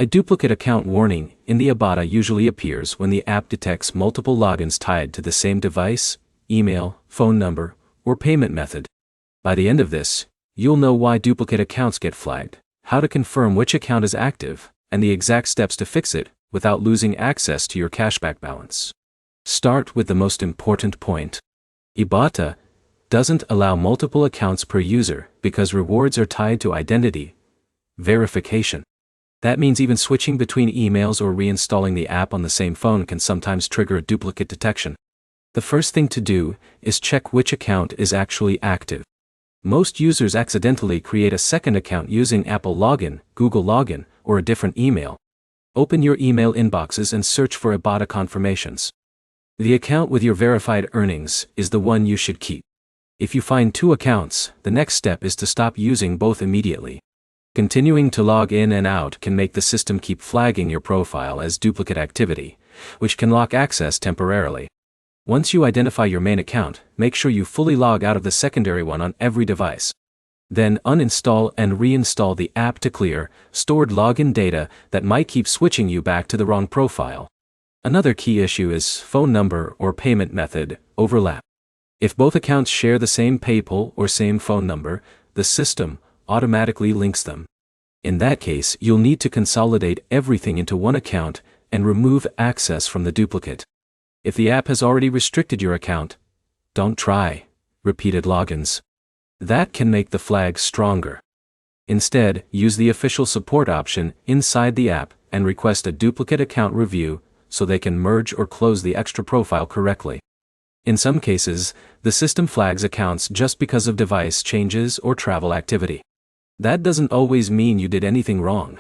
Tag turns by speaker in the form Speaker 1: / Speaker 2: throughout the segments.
Speaker 1: A duplicate account warning in the Ibotta usually appears when the app detects multiple logins tied to the same device, email, phone number, or payment method. By the end of this, you'll know why duplicate accounts get flagged, how to confirm which account is active, and the exact steps to fix it without losing access to your cashback balance. Start with the most important point. Ibotta doesn't allow multiple accounts per user because rewards are tied to identity verification. That means even switching between emails or reinstalling the app on the same phone can sometimes trigger a duplicate detection. The first thing to do is check which account is actually active. Most users accidentally create a second account using Apple Login, Google Login, or a different email. Open your email inboxes and search for Ibotta confirmations. The account with your verified earnings is the one you should keep. If you find two accounts, the next step is to stop using both immediately. Continuing to log in and out can make the system keep flagging your profile as duplicate activity, which can lock access temporarily. Once you identify your main account, make sure you fully log out of the secondary one on every device. Then uninstall and reinstall the app to clear stored login data that might keep switching you back to the wrong profile. Another key issue is phone number or payment method overlap. If both accounts share the same PayPal or same phone number, the system automatically links them. In that case, you'll need to consolidate everything into one account and remove access from the duplicate. If the app has already restricted your account, don't try repeated logins. That can make the flag stronger. Instead, use the official support option inside the app and request a duplicate account review so they can merge or close the extra profile correctly. In some cases, the system flags accounts just because of device changes or travel activity. That doesn't always mean you did anything wrong,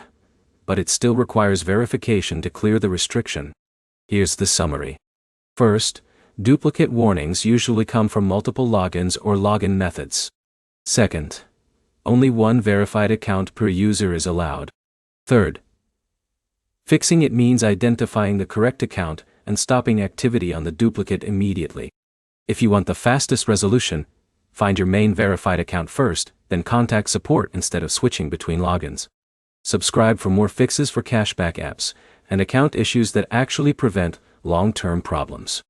Speaker 1: but it still requires verification to clear the restriction. Here's the summary. First, duplicate warnings usually come from multiple logins or login methods. Second, only one verified account per user is allowed. Third, fixing it means identifying the correct account and stopping activity on the duplicate immediately. If you want the fastest resolution, find your main verified account first, then contact support instead of switching between logins. Subscribe for more fixes for cashback apps and account issues that actually prevent long-term problems.